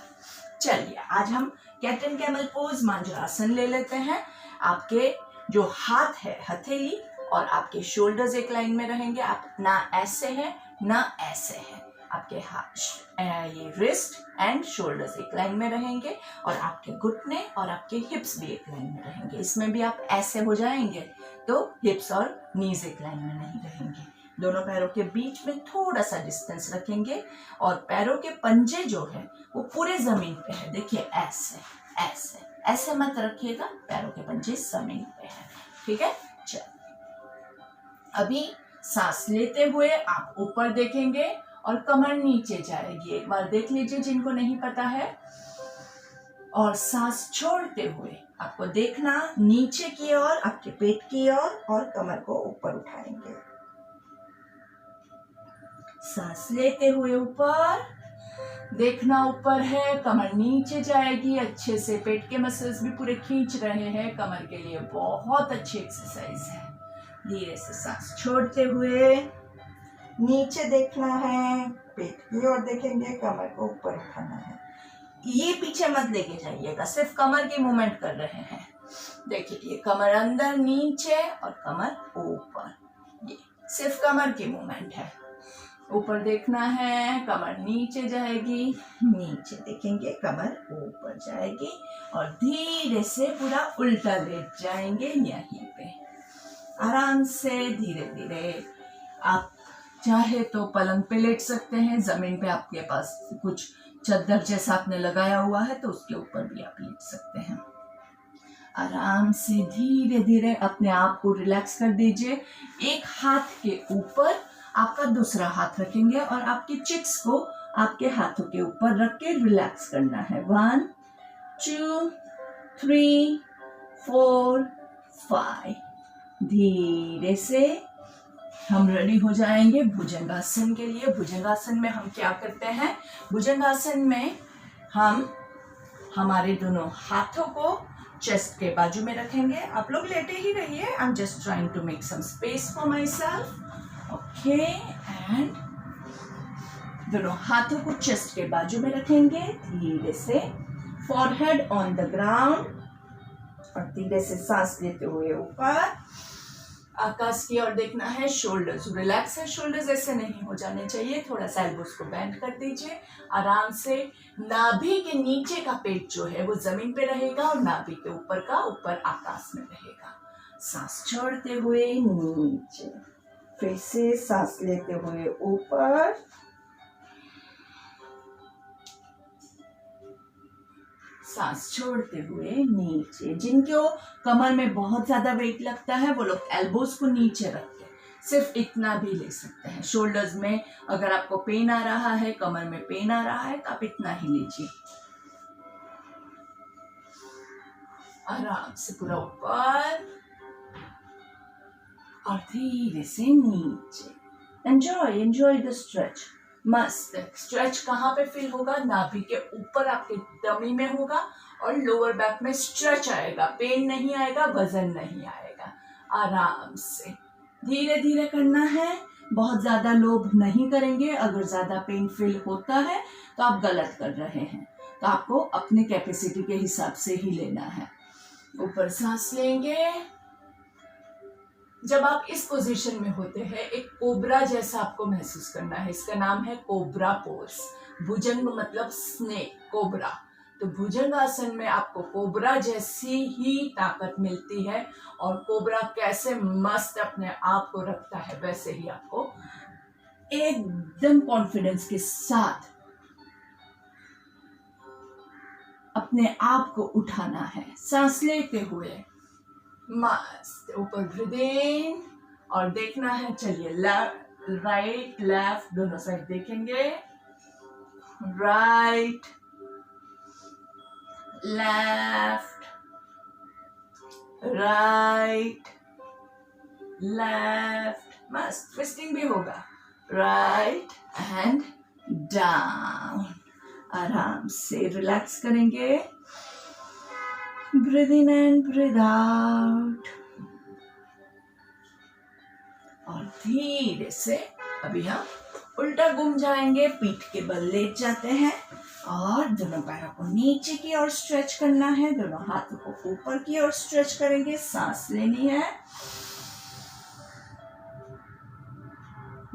चलिए आज हम कैट एंड कैमल पोज मांजरासन ले लेते हैं। आपके जो हाथ है, हथेली और आपके शोल्डर्स एक लाइन में रहेंगे, आप ना ऐसे हैं ना ऐसे हैं, आपके हाथ ये रिस्ट एंड शोल्डर्स एक लाइन में रहेंगे, और आपके घुटने और आपके हिप्स भी एक लाइन में रहेंगे। इसमें भी आप ऐसे हो जाएंगे तो हिप्स और नीज एक लाइन में नहीं रहेंगे। दोनों पैरों के बीच में थोड़ा सा डिस्टेंस रखेंगे, और पैरों के पंजे जो है वो पूरे जमीन पे है। देखिए ऐसे ऐसे ऐसे मत रखिएगा, पैरों के पंजे जमीन पे है, ठीक है। चल अभी सांस लेते हुए आप ऊपर देखेंगे और कमर नीचे जाएगी, एक बार देख लीजिए जिनको नहीं पता है। और सांस छोड़ते हुए आपको देखना नीचे की ओर, आपके पेट की ओर, और कमर को ऊपर उठाएंगे। सांस लेते हुए ऊपर देखना, ऊपर है, कमर नीचे जाएगी अच्छे से, पेट के मसल्स भी पूरे खींच रहे हैं, कमर के लिए बहुत अच्छी एक्सरसाइज है। धीरे से सांस छोड़ते हुए नीचे देखना है, पेट की ओर देखेंगे, कमर को ऊपर उठाना है। ये पीछे मत लेके जाइएगा, सिर्फ कमर की मूवमेंट कर रहे हैं। देखिए ये कमर अंदर नीचे और कमर ऊपर, ये सिर्फ कमर की मूवमेंट है। ऊपर देखना है, कमर नीचे जाएगी, नीचे देखेंगे, कमर ऊपर जाएगी, और धीरे से पूरा उल्टा लेट जाएंगे यहीं पे। आराम से धीरे धीरे आप चाहे तो पलंग पे लेट सकते हैं, जमीन पे आपके पास कुछ चद्दर जैसा आपने लगाया हुआ है तो उसके ऊपर भी आप लेट सकते हैं। आराम से धीरे धीरे अपने आप को रिलैक्स कर दीजिए। एक हाथ के ऊपर आपका दूसरा हाथ रखेंगे और आपके चिक्स को आपके हाथों के ऊपर रख के रिलैक्स करना है। 1 2 3 4 5। धीरे से हम रेडी हो जाएंगे भुजंगासन के लिए। भुजंगासन में हम क्या करते हैं, भुजंगासन में हम हमारे दोनों हाथों को चेस्ट के बाजू में रखेंगे। आप लोग लेटे ही रहिए, I am just trying to make some space for myself. Okay, and दोनों हाथों को चेस्ट के बाजू में रखेंगे। धीरे से फॉरहेड ऑन द ग्राउंड, और धीरे से सांस लेते हुए ऊपर आकाश की ओर देखना है। शोल्डर्स रिलैक्स है, शोल्डर्स ऐसे नहीं हो जाने चाहिए, थोड़ा सा एल्बोस को बेंड कर दीजिए। आराम से नाभि के नीचे का पेट जो है वो जमीन पे रहेगा और नाभि के ऊपर का ऊपर आकाश में रहेगा। सांस छोड़ते हुए नीचे, फिर से सांस लेते हुए ऊपर, सांस छोड़ते हुए नीचे। जिनको कमर में बहुत ज्यादा वेट लगता है वो लोग एल्बोस को नीचे रख के सिर्फ इतना भी ले सकते हैं। शोल्डर्स में अगर आपको पेन आ रहा है, कमर में पेन आ रहा है, तो आप इतना ही लीजिए। आराम से पूरा ऊपर और धीरे से नीचे। Enjoy the stretch. मस्त। स्ट्रेच कहाँ पे फील होगा? नाभि के ऊपर आपके टमी में होगा और लोअर बैक में स्ट्रेच आएगा। पेन नहीं आएगा, वजन नहीं आएगा। आराम से धीरे धीरे करना है, बहुत ज्यादा लोभ नहीं करेंगे। अगर ज्यादा पेन फील होता है तो आप गलत कर रहे हैं, तो आपको अपने कैपेसिटी के हिसाब से ही लेना है। ऊपर सांस लेंगे। जब आप इस पोजीशन में होते हैं, एक कोबरा जैसा आपको महसूस करना है। इसका नाम है कोबरा पोज। भुजंग मतलब स्नेक, कोबरा। तो भुजंग आसन में आपको कोबरा जैसी ही ताकत मिलती है। और कोबरा कैसे मस्त अपने आप को रखता है, वैसे ही आपको एकदम कॉन्फिडेंस के साथ अपने आप को उठाना है, सांस लेते हुए। मस्त। ऊपर ब्रीथ इन और देखना है। चलिए, राइट लेफ्ट दोनों साइड देखेंगे। Right left, right left. मस्त। ट्विस्टिंग भी होगा। Right and down. आराम से रिलैक्स करेंगे। Breathe in and breathe out. और धीरे से अभी हम उल्टा घूम जाएंगे। पीठ के बल लेट जाते हैं और दोनों पैरों को नीचे की ओर स्ट्रेच करना है। दोनों हाथों को ऊपर की ओर स्ट्रेच करेंगे। सांस लेनी है।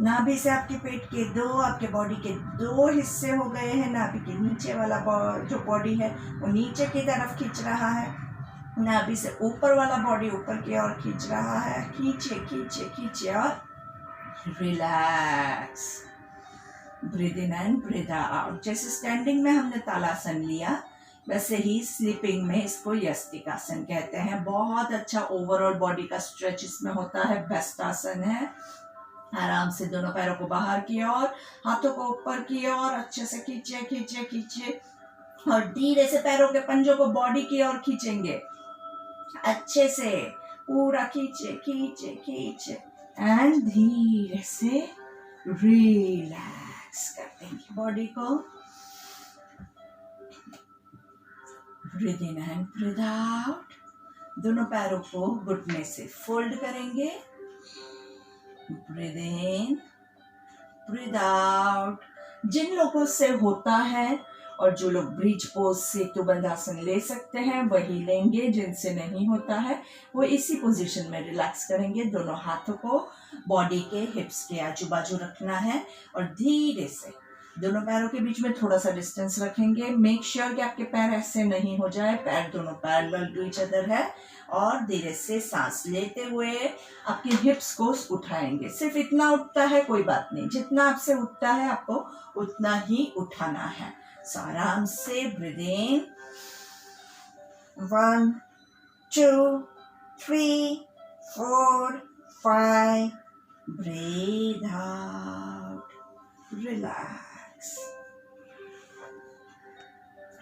नाभि से आपके पेट के आपके बॉडी के दो हिस्से हो गए हैं। नाभि के नीचे वाला जो बॉडी है वो नीचे की तरफ खींच रहा है। नाभि से ऊपर वाला बॉडी ऊपर की ओर खींच रहा है। खींचे खींचे खींचे और relax. Breathe in and breathe out. जैसे स्टैंडिंग में हमने तालासन लिया, वैसे ही स्लीपिंग में इसको यस्तिकासन कहते हैं। बहुत अच्छा ओवरऑल बॉडी का स्ट्रेच इसमें होता है। बेस्ट आसन है। आराम से दोनों पैरों को बाहर की ओर, हाथों को ऊपर की ओर अच्छे से खींचे खींचे खींचे और धीरे से पैरों के पंजों को बॉडी की ओर खींचेंगे। अच्छे से पूरा खींचे खींचे खींचे एंड धीरे से रिलैक्स कर देंगे बॉडी को। Breathe in and breathe out. दोनों पैरों को घुटने से फोल्ड करेंगे। Breathe in breathe out. जिन लोगों से होता है और जो लोग ब्रिज पोज से बंधासन ले सकते हैं वही लेंगे। जिनसे नहीं होता है वो इसी पोजीशन में रिलैक्स करेंगे। दोनों हाथों को बॉडी के हिप्स के आजू बाजू रखना है और धीरे से दोनों पैरों के बीच में थोड़ा सा डिस्टेंस रखेंगे। मेक श्योर कि आपके पैर ऐसे नहीं हो जाए। पैर दोनों पैरेलल टू ईच अदर है और धीरे से सांस लेते हुए आपके हिप्स को उठाएंगे। सिर्फ इतना उठता है, कोई बात नहीं। जितना आपसे उठता है आपको उतना ही उठाना है। सो आराम से breathe in 1 2 3 4 5। Breathe out. Relax.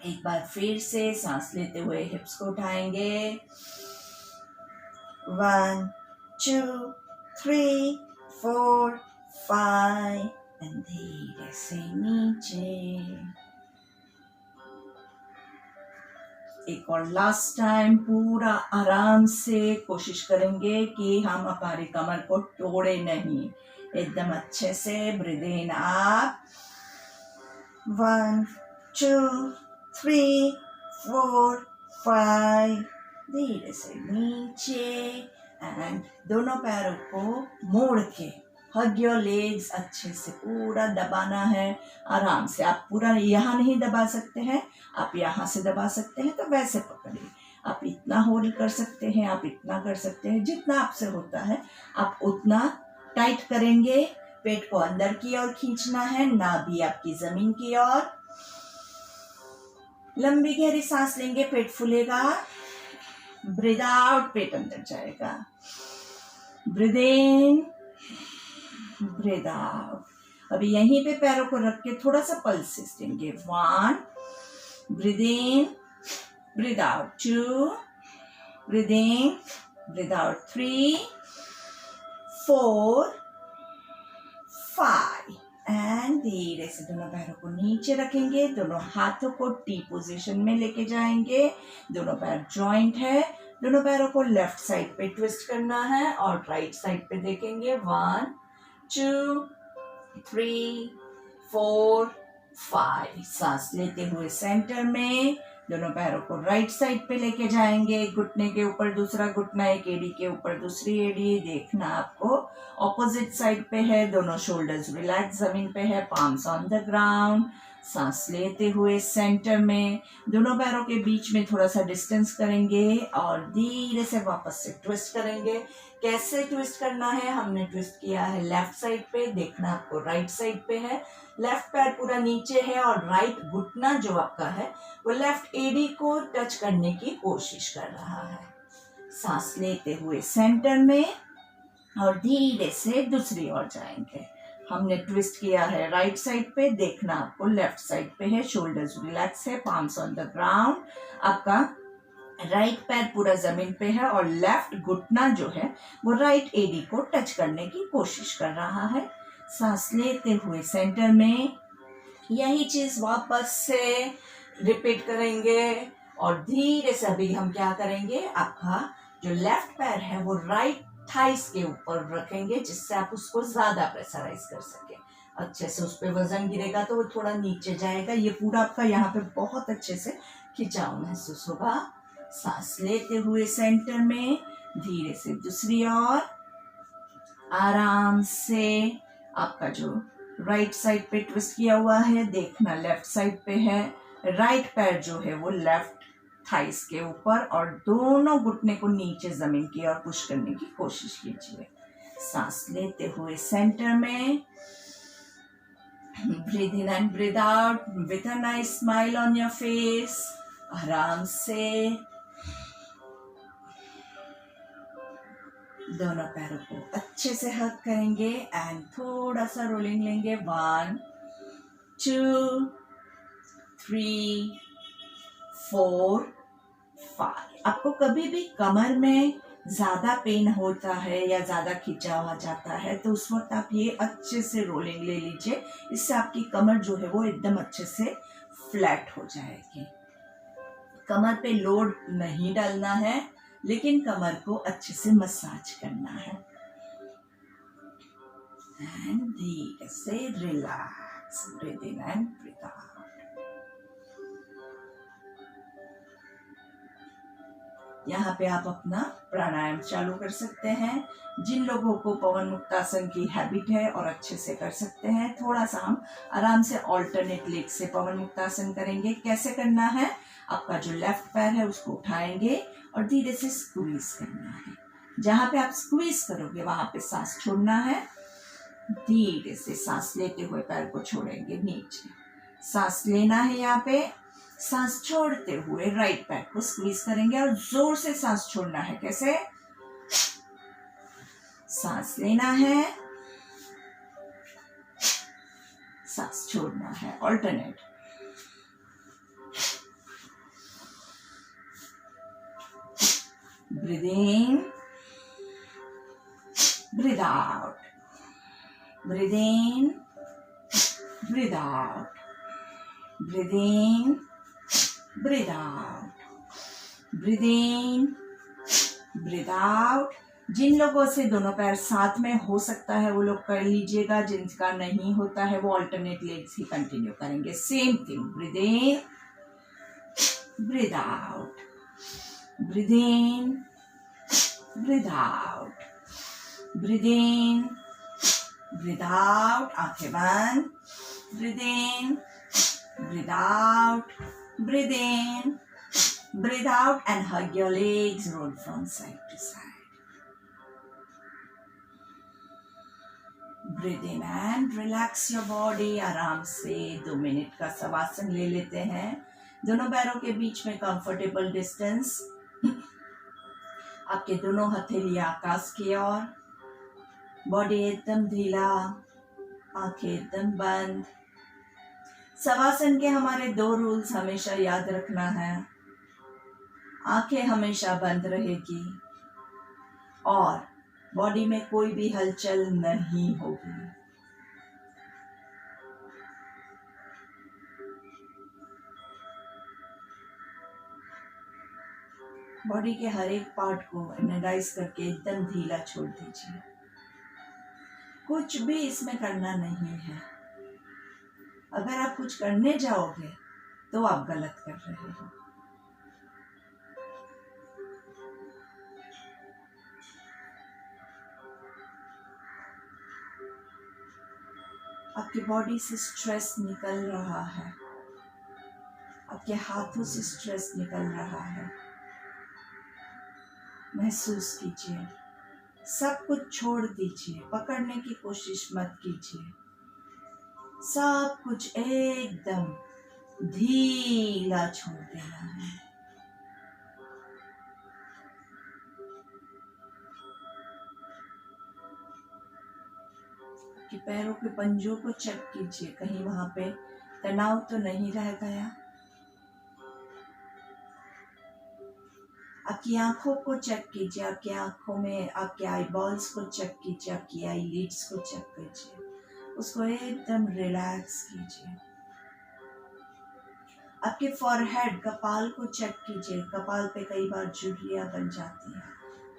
एक बार फिर से सांस लेते हुए हिप्स को उठाएंगे। 1 2 3 4 5 एंड धीरे से नीचे। एक और लास्ट टाइम पूरा आराम से कोशिश करेंगे कि हम हमारी कमर को तोड़े नहीं। एकदम अच्छे से ब्रीथ इन अप 1 2 3 4 5। धीरे से नीचे एंड दोनों पैरों को मोड़ के हग योर लेग्स। अच्छे से पूरा दबाना है। आराम से। आप पूरा यहाँ नहीं दबा सकते हैं, आप यहाँ से दबा सकते हैं तो वैसे पकड़िए। आप इतना होल्ड कर सकते हैं, आप इतना कर सकते हैं। जितना आपसे होता है आप उतना टाइट करेंगे। पेट को अंदर की ओर खींचना है, नाभि आपकी जमीन की ओर। लंबी गहरी सांस लेंगे, पेट फूलेगा। ब्रीथ आउट, पेट अंदर जाएगा। Breathe in breathe out. अभी यहीं पे पैरों को रख के थोड़ा सा पल्सेस देंगे। 1, breathe in, breathe out. 2, breathe in, breathe out. 3, 4, 5 and धीरे से दोनों पैरों को नीचे रखेंगे, दोनों हाथों को टी पोजीशन में लेके जाएंगे। दोनों पैर जॉइंट है, दोनों पैरों को लेफ्ट साइड पे ट्विस्ट करना है और राइट साइड पे देखेंगे। 1, 2, 3, 4, 5। सांस लेते हुए सेंटर में दोनों पैरों को राइट साइड पे लेके जाएंगे। घुटने के ऊपर दूसरा घुटना, एक एड़ी के ऊपर दूसरी एड़ी। देखना आपको ऑपोजिट साइड पे है। दोनों शोल्डर्स रिलैक्स जमीन पे है, पाम्स ऑन द ग्राउंड। सांस लेते हुए सेंटर में दोनों पैरों के बीच में थोड़ा सा डिस्टेंस करेंगे और धीरे से वापस से ट्विस्ट करेंगे। कैसे ट्विस्ट करना है? हमने ट्विस्ट किया है लेफ्ट साइड पे, देखना आपको राइट साइड पे है। लेफ्ट पैर पूरा नीचे है और राइट घुटना जो आपका है वो लेफ्ट एडी को टच करने की कोशिश कर रहा है। सांस लेते हुए सेंटर में और धीरे से दूसरी ओर जाएंगे। हमने ट्विस्ट किया है राइट साइड पे, देखना आपको लेफ्ट साइड पे है। शोल्डर्स रिलैक्स है, पाम्स ऑन द ग्राउंड। आपका राइट पैर पूरा जमीन पे है और लेफ्ट घुटना जो है वो राइट एडी को टच करने की कोशिश कर रहा है। सांस लेते हुए सेंटर में यही चीज वापस से रिपीट करेंगे और धीरे से अभी हम क्या करेंगे, आपका जो लेफ्ट पैर है वो राइट थाइस के ऊपर रखेंगे जिससे आप उसको ज्यादा प्रेशराइज कर सके। अच्छे से उस पर वजन गिरेगा तो वो थोड़ा नीचे जाएगा। ये पूरा आपका यहाँ पे बहुत अच्छे से खिंचाव महसूस होगा। सांस लेते हुए सेंटर में धीरे से दूसरी ओर आराम से आपका जो राइट साइड पे ट्विस्ट किया हुआ है, देखना लेफ्ट साइड पे है। राइट पैर जो है वो लेफ्ट थाइस के ऊपर और दोनों घुटने को नीचे जमीन की ओर पुश करने की कोशिश कीजिए। सांस लेते हुए सेंटर में breathe in and breathe out with a nice smile on your face. आराम से दोनों पैरों को अच्छे से हग करेंगे एंड थोड़ा सा रोलिंग लेंगे। 1, 2, 3, 4, 5। आपको कभी भी कमर में ज्यादा पेन होता है या ज्यादा खिंचाव आ जाता है तो उस वक्त आप ये अच्छे से रोलिंग ले लीजिए। इससे आपकी कमर जो है वो एकदम अच्छे से फ्लैट हो जाएगी। कमर पे लोड नहीं डालना है लेकिन कमर को अच्छे से मसाज करना है। एंड धीरे से relax, breathe in and breathe out. यहाँ पे आप अपना प्राणायाम चालू कर सकते हैं। जिन लोगों को पवन मुक्तासन की हैबिट है और अच्छे से कर सकते हैं, थोड़ा सा हम आराम से ऑल्टरनेट लेग से पवन मुक्तासन करेंगे। कैसे करना है? आपका जो लेफ्ट पैर है उसको उठाएंगे और धीरे से स्क्वीज करना है। जहां पे आप स्क्वीज करोगे वहां पे सांस छोड़ना है। धीरे से सांस लेते हुए पैर को छोड़ेंगे नीचे। सांस लेना है, यहाँ पे सांस छोड़ते हुए राइट पैर को स्क्वीज करेंगे और जोर से सांस छोड़ना है। कैसे? सांस लेना है, सांस छोड़ना है। Alternate. Breathe in, breathe out, breathe in, breathe out, breathe in, breathe out, breathe in, breathe out. जिन लोगों से दोनों पैर साथ में हो सकता है वो लोग कर लीजिएगा, जिनका नहीं होता है वो अल्टरनेट लेग्स ही कंटिन्यू करेंगे। Same thing, breathe in, breathe out, breathe in, breathe out, breathe in, breathe out. आंखें बंद। Breathe in, breathe out, breathe in, breathe out and hug your legs, roll from side to side. Breathe in and relax your body. आराम से 2 minute का शवासन ले लेते हैं। दोनों पैरों के बीच में कंफर्टेबल डिस्टेंस। आपके दोनों हथेली आकाश की ओर। बॉडी एकदम ढीला, आंखें एकदम बंद। शवासन के हमारे 2 रूल्स हमेशा याद रखना है। आंखें हमेशा बंद रहेगी और बॉडी में कोई भी हलचल नहीं होगी। बॉडी के हर एक पार्ट को एनर्जाइज करके एकदम ढीला छोड़ दीजिए। कुछ भी इसमें करना नहीं है। अगर आप कुछ करने जाओगे तो आप गलत कर रहे हो। आपकी बॉडी से स्ट्रेस निकल रहा है, आपके हाथों से स्ट्रेस निकल रहा है। महसूस कीजिए, सब कुछ छोड़ दीजिए, पकड़ने की कोशिश मत कीजिए। सब कुछ एकदम ढीला छोड़ देना है। कि पैरों के पंजों को चेक कीजिए, कहीं वहां पे तनाव तो नहीं रह गया। आपकी आंखों को चेक कीजिए, आपकी आंखों में आपके आई बॉल्स को चेक कीजिए, आपकी आई लिड्स को चेक कीजिए, उसको एकदम रिलैक्स कीजिए। आपके फॉरहेड कपाल को चेक कीजिए, कपाल पे कई बार झुर्रियां बन जाती हैं,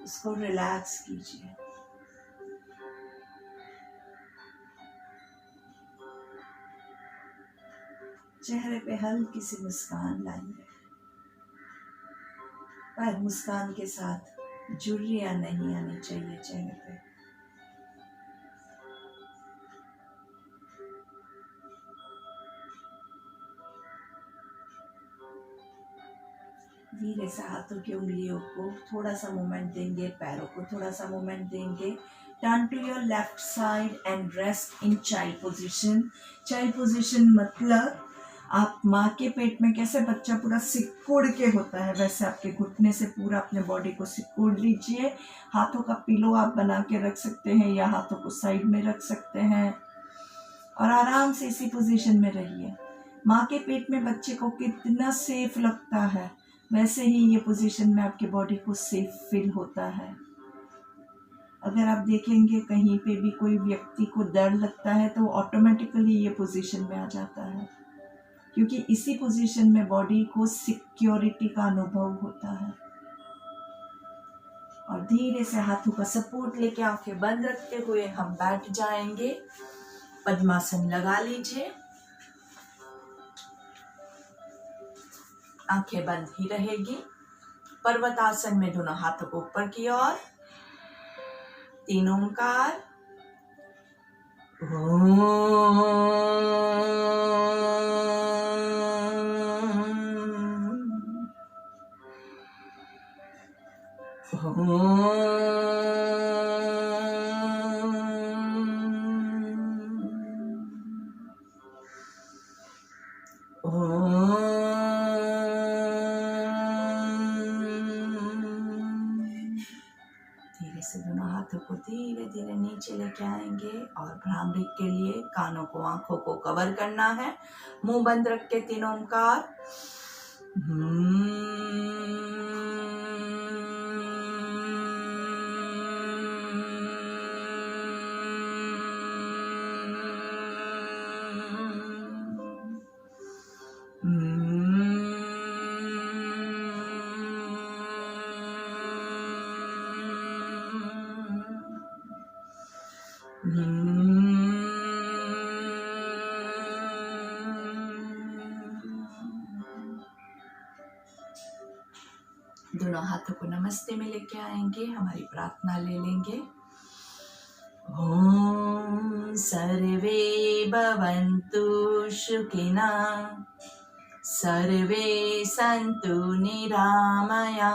उसको रिलैक्स कीजिए। चेहरे पे हल्की सी मुस्कान लाइए, पर मुस्कान के साथ झुर्रियां नहीं आनी चाहिए चेहरे पे। धीरे से हाथों की उंगलियों को थोड़ा सा मूवमेंट देंगे, पैरों को थोड़ा सा मूवमेंट देंगे। Turn to your left side and rest in child position. Child position मतलब आप माँ के पेट में कैसे बच्चा पूरा सिकुड़ के होता है, वैसे आपके घुटने से पूरा अपने बॉडी को सिकुड़ लीजिए। हाथों का पिलो आप बना के रख सकते हैं या हाथों को साइड में रख सकते हैं और आराम से इसी पोजीशन में रहिए। माँ के पेट में बच्चे को कितना सेफ लगता है, वैसे ही ये पोजीशन में आपके बॉडी को सेफ फील होता है। अगर आप देखेंगे कहीं पे भी कोई व्यक्ति को डर लगता है तो ऑटोमेटिकली ये पोजीशन में आ जाता है, क्योंकि इसी पोजीशन में बॉडी को सिक्योरिटी का अनुभव होता है। और धीरे से हाथों का सपोर्ट लेके आंखें बंद रखते हुए हम बैठ जाएंगे। पद्मासन लगा लीजिए, आंखें बंद ही रहेगी। पर्वतासन में दोनों हाथों को ऊपर की ओर, 3 ओंकार। धीरे से दोनों हाथों को धीरे धीरे नीचे लेके आएंगे और भ्रामरी के लिए कानों को आंखों को कवर करना है। मुंह बंद रख के 3 ओंकार। दोनों हाथों को नमस्ते में लेके आएंगे, हमारी प्रार्थना ले लेंगे। ओम सर्वे भवन्तु सुखिनः, सर्वे सन्तु निरामया,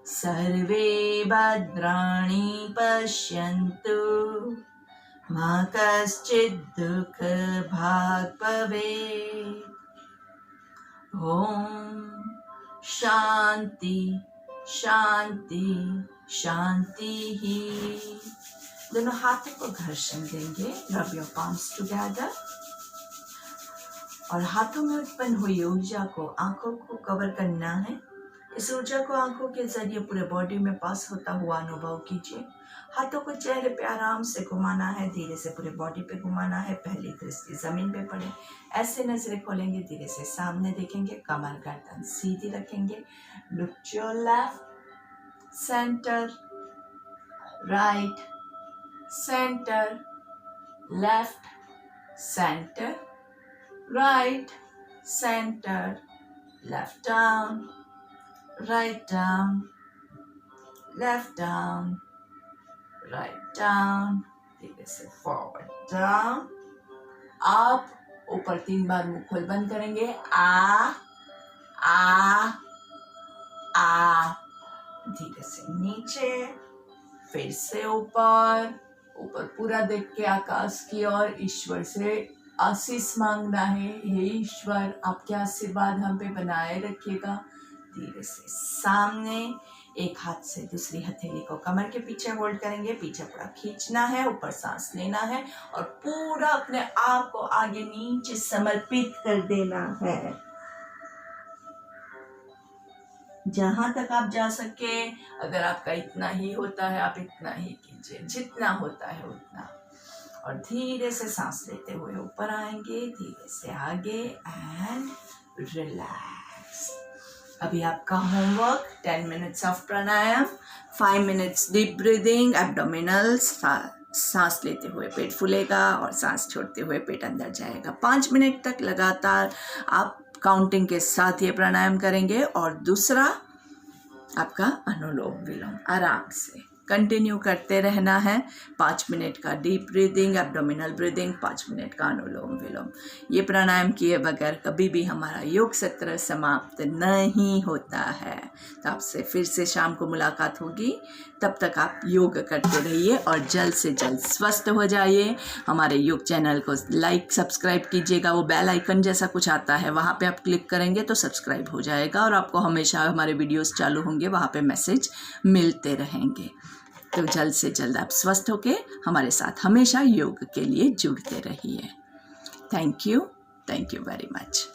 सर्वे भद्राणि पश्यन्तु, मा कश्चित् दुःखभाग् भवेत्। ओम शांति शांति शांति ही। दोनों हाथों को घर्षण देंगे, रब योर पाम्स टुगेदर, और हाथों में उत्पन्न हुई ऊर्जा को आंखों को कवर करना है। इस ऊर्जा को आंखों के जरिए पूरे बॉडी में पास होता हुआ अनुभव कीजिए। हाथों को चेहरे पे आराम से घुमाना है, धीरे से पूरे बॉडी पे घुमाना है। पहली दृष्टि जमीन पे पड़े, ऐसे नजरें खोलेंगे, धीरे से सामने देखेंगे, कमर गर्दन सीधी रखेंगे। Look your left, centre, right, centre, left, centre, right, center, left down, right down, left down, right down, धीरे से forward down, up, ऊपर 3 बार मुंह खोल बंद करेंगे, आ, धीरे से नीचे, फिर से ऊपर पूरा देख के आकाश की ओर ईश्वर से आशीष मांगना है। हे ईश्वर, आपके आशीर्वाद हम पे बनाए रखिएगा। धीरे से सामने, एक हाथ से दूसरी हथेली को कमर के पीछे होल्ड करेंगे, पीछे पूरा खींचना है, ऊपर सांस लेना है और पूरा अपने आप को आगे नीचे समर्पित कर देना है। जहां तक आप जा सके, अगर आपका इतना ही होता है आप इतना ही कीजिए, जितना होता है उतना। और धीरे से सांस लेते हुए ऊपर आएंगे, धीरे से आगे एंड रिलैक्स। अभी आपका homework 10 minutes of pranayama, 5 minutes deep breathing, abdominals, सांस लेते हुए पेट फूलेगा और सांस छोड़ते हुए पेट अंदर जाएगा। 5 मिनट तक लगातार आप काउंटिंग के साथ ये प्राणायाम करेंगे। और दूसरा आपका अनुलोम विलोम, आराम से कंटिन्यू करते रहना है। 5 मिनट का deep breathing, abdominal breathing, 5 minute का अनुलोम विलोम। ये प्राणायाम किए बगैर कभी भी हमारा योग सत्र समाप्त नहीं होता है। तो आपसे फिर से शाम को मुलाकात होगी, तब तक आप योग करते रहिए और जल्द से जल्द स्वस्थ हो जाइए। हमारे योग चैनल को लाइक सब्सक्राइब कीजिएगा, वो बेल आइकन जैसा कुछ आता है, वहाँ पे आप क्लिक करेंगे तो सब्सक्राइब हो जाएगा और आपको हमेशा हमारे वीडियोस चालू होंगे, वहाँ पे मैसेज मिलते रहेंगे। तो जल्द से जल्द आप स्वस्थ होके हमारे साथ हमेशा योग के लिए जुड़ते रहिए। Thank you very much.